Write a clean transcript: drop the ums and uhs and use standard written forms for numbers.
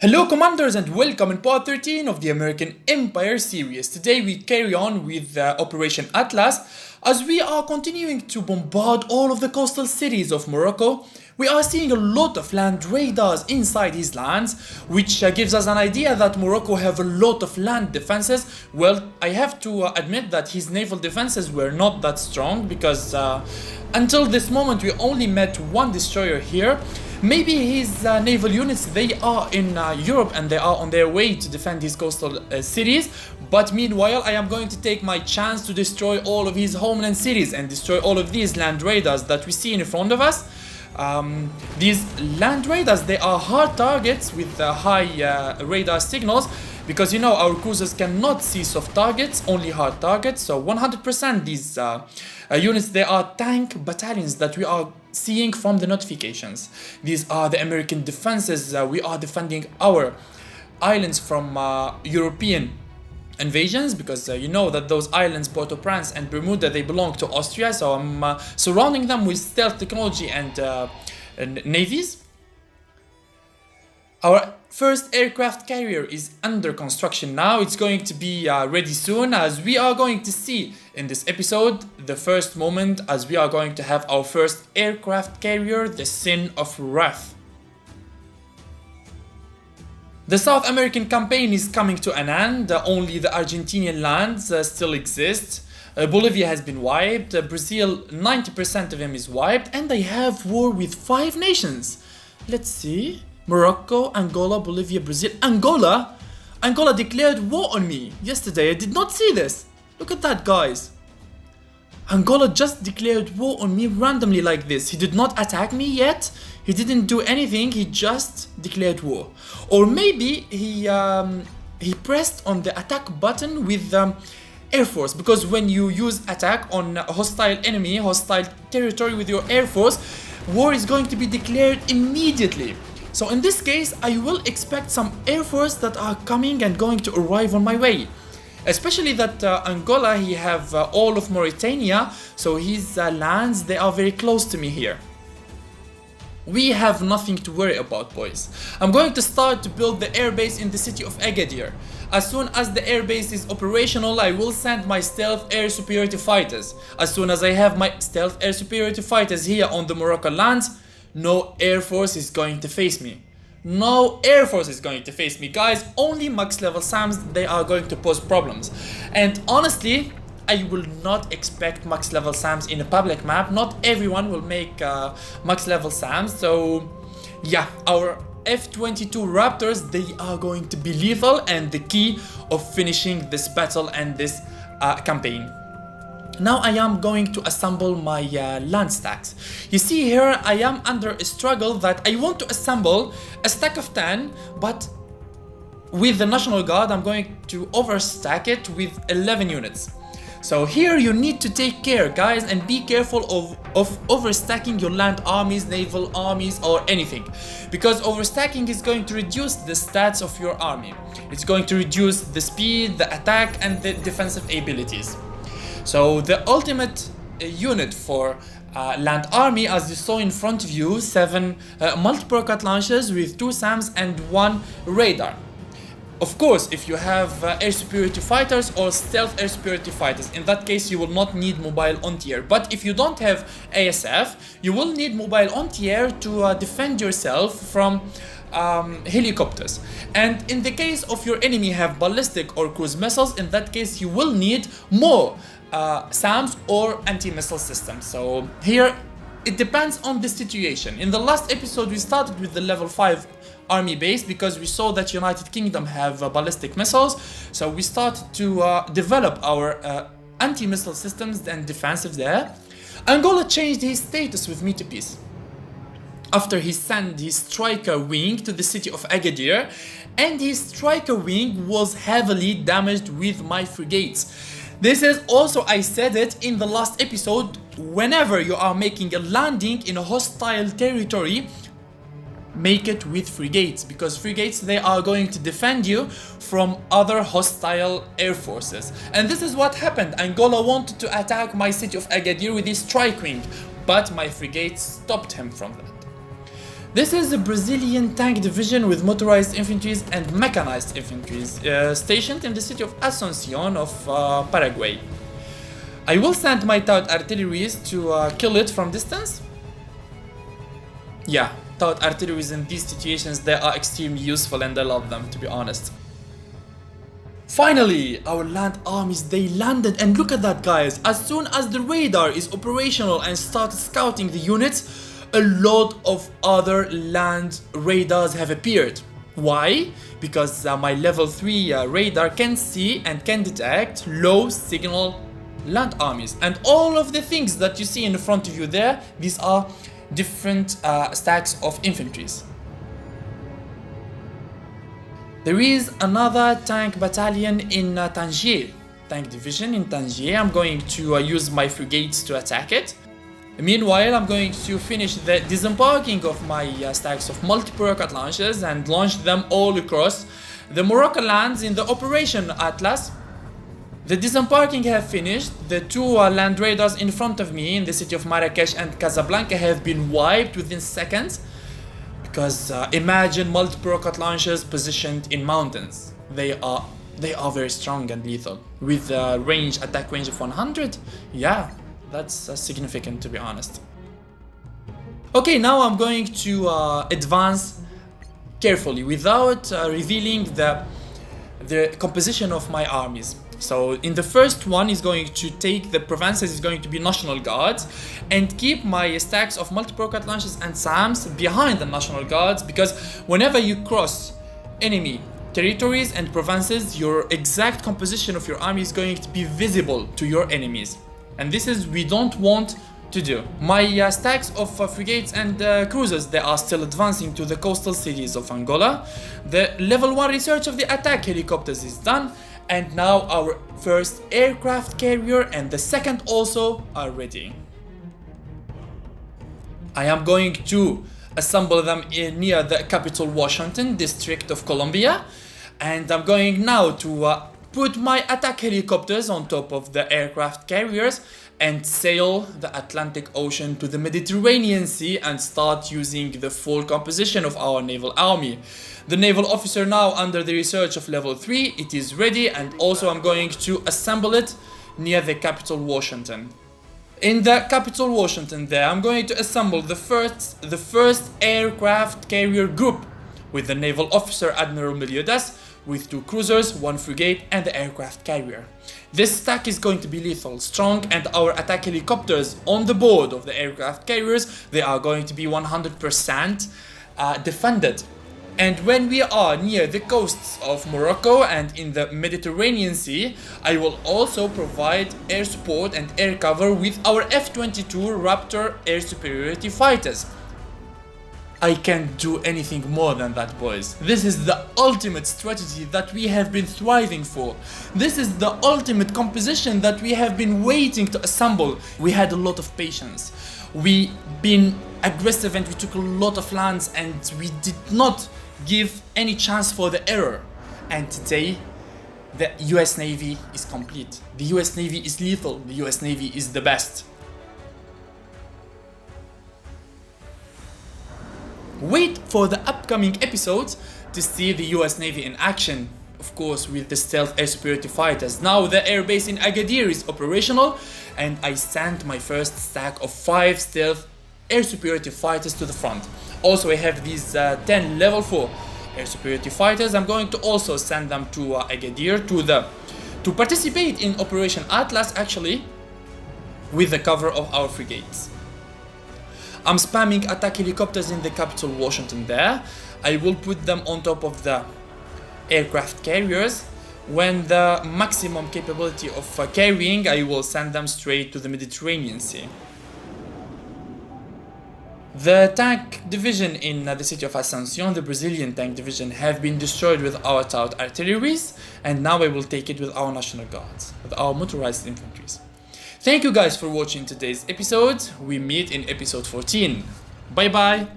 Hello Commanders and welcome in part 13 of the American Empire series. Today we carry on with Operation Atlas as we are continuing to bombard all of the coastal cities of Morocco. We are seeing a lot of land radars inside his lands, which gives us an idea that Morocco have a lot of land defenses. Well, I have to admit that his naval defenses were not that strong because until this moment we only met one destroyer here. Maybe his naval units, they are in Europe and they are on their way to defend his coastal cities. But meanwhile, I am going to take my chance to destroy all of his homeland cities and destroy all of these land radars that we see in front of us. These land radars, they are hard targets with high radar signals because, you know, our cruisers cannot see soft targets, only hard targets. So 100% these units, they are tank battalions that we are seeing from the notifications. These are the American defenses. We are defending our islands from European invasions because you know that those islands, Port-au-Prince and Bermuda, they belong to Austria. So I'm surrounding them with stealth technology and navies. Our first aircraft carrier is under construction now. It's going to be ready soon, as we are going to see in this episode the first moment as we are going to have our first aircraft carrier, the Sin of Wrath. The South American campaign is coming to an end. Only the Argentinian lands still exist. Bolivia has been wiped. Brazil, 90% of them is wiped, and they have war with 5 nations. Let's see. Morocco, Angola, Bolivia, Brazil. Angola declared war on me yesterday. I did not see this. Look at that, guys. Angola just declared war on me randomly like this. He did not attack me yet. He didn't do anything. He just declared war. Or maybe he pressed on the attack button with Air Force, because when you use attack on a hostile enemy, hostile territory with your Air Force, war is going to be declared immediately. So in this case, I will expect some Air Force that are coming and going to arrive on my way. Especially that Angola, he have all of Mauritania, so his lands, they are very close to me here. We have nothing to worry about, boys. I'm going to start to build the airbase in the city of Agadir. As soon as the airbase is operational, I will send my stealth air superiority fighters. As soon as I have my stealth air superiority fighters here on the Moroccan lands, no Air Force is going to face me. No Air Force is going to face me, guys. Only max level SAMs, they are going to pose problems. And honestly, I will not expect max level SAMs in a public map. Not everyone will make max level SAMs. So yeah, our F-22 Raptors, they are going to be lethal and the key of finishing this battle and this campaign. Now I am going to assemble my land stacks. You see here, I am under a struggle that I want to assemble a stack of 10, but with the National Guard, I'm going to overstack it with 11 units. So here you need to take care, guys, and be careful of overstacking your land armies, naval armies, or anything. Because overstacking is going to reduce the stats of your army. It's going to reduce the speed, the attack, and the defensive abilities. So the ultimate unit for land army, as you saw in front of you, 7 multi-rocket launchers with 2 SAMs and 1 radar. Of course, if you have air superiority fighters or stealth air superiority fighters, in that case you will not need mobile anti-air. But if you don't have ASF, you will need mobile anti-air to defend yourself from helicopters. And in the case of your enemy have ballistic or cruise missiles, in that case you will need more SAMs or anti-missile systems. So here it depends on the situation. In the last episode we started with the level 5 army base because we saw that United Kingdom have ballistic missiles, so we started to develop our anti-missile systems and defensive there. Angola changed his status with me to peace after he sent his striker wing to the city of Agadir, and his striker wing was heavily damaged with my frigates. This is also, I said it in the last episode, whenever you are making a landing in a hostile territory, make it with frigates, because frigates, they are going to defend you from other hostile air forces. And this is what happened. Angola wanted to attack my city of Agadir with his strike wing, but my frigates stopped him from that. This is a Brazilian tank division with motorized infantries and mechanized infantries stationed in the city of Asuncion of Paraguay. I will send my Taut artilleries to kill it from distance. Yeah, Taut artilleries in these situations, they are extremely useful and I love them, to be honest. Finally, our land armies, they landed, and look at that, guys. As soon as the radar is operational and started scouting the units, a lot of other land radars have appeared. Why? Because my level 3 radar can see and can detect low signal land armies. And all of the things that you see in front of you there, these are different stacks of infantries. There is another tank battalion in Tangier, tank division in Tangier. I'm going to use my frigates to attack it. Meanwhile, I'm going to finish the disembarking of my stacks of multiple rocket launchers and launch them all across the Morocco lands in the Operation Atlas. The disembarking have finished. The two land radars in front of me in the city of Marrakesh and Casablanca have been wiped within seconds. Because imagine multiple rocket launchers positioned in mountains. They are very strong and lethal. With a attack range of 100, yeah. That's significant, to be honest. Okay, now I'm going to advance carefully without revealing the composition of my armies. So in the first one is going to take the provinces, is going to be National Guards, and keep my stacks of multiple rocket launchers and SAMs behind the National Guards, because whenever you cross enemy territories and provinces, your exact composition of your army is going to be visible to your enemies. And this is we don't want to do. My stacks of frigates and cruisers, they are still advancing to the coastal cities of Angola. The level 1 research of the attack helicopters is done, and now our first aircraft carrier and the second also are ready. I am going to assemble them near the capital Washington, District of Columbia, and I'm going now to put my attack helicopters on top of the aircraft carriers and sail the Atlantic Ocean to the Mediterranean Sea and start using the full composition of our naval army. The naval officer now under the research of level 3, it is ready, and also I'm going to assemble it near the capital Washington. In the capital Washington there, I'm going to assemble the first aircraft carrier group with the naval officer Admiral Melliodas, with 2 cruisers, 1 frigate and the aircraft carrier. This stack is going to be lethal, strong, and our attack helicopters on the board of the aircraft carriers, they are going to be 100% defended. And when we are near the coasts of Morocco and in the Mediterranean Sea, I will also provide air support and air cover with our F-22 Raptor air superiority fighters. I can't do anything more than that, boys. This is the ultimate strategy that we have been thriving for. This is the ultimate composition that we have been waiting to assemble. We had a lot of patience. We been aggressive and we took a lot of lands and we did not give any chance for the error. And today, the US Navy is complete. The US Navy is lethal. The US Navy is the best. Wait for the upcoming episodes to see the US Navy in action, of course with the stealth air superiority fighters. Now the airbase in Agadir is operational, and I sent my first stack of 5 stealth air superiority fighters to the front. Also I have these 10 level 4 air superiority fighters. I'm going to also send them to Agadir to participate in Operation Atlas, actually with the cover of our frigates. I'm spamming attack helicopters in the capital Washington there. I will put them on top of the aircraft carriers. When the maximum capability of carrying, I will send them straight to the Mediterranean Sea. The tank division in the city of Asuncion, the Brazilian tank division, have been destroyed with our Taut artilleries, and now I will take it with our National Guards, with our motorized infantries. Thank you guys for watching today's episode. We meet in episode 14. Bye bye.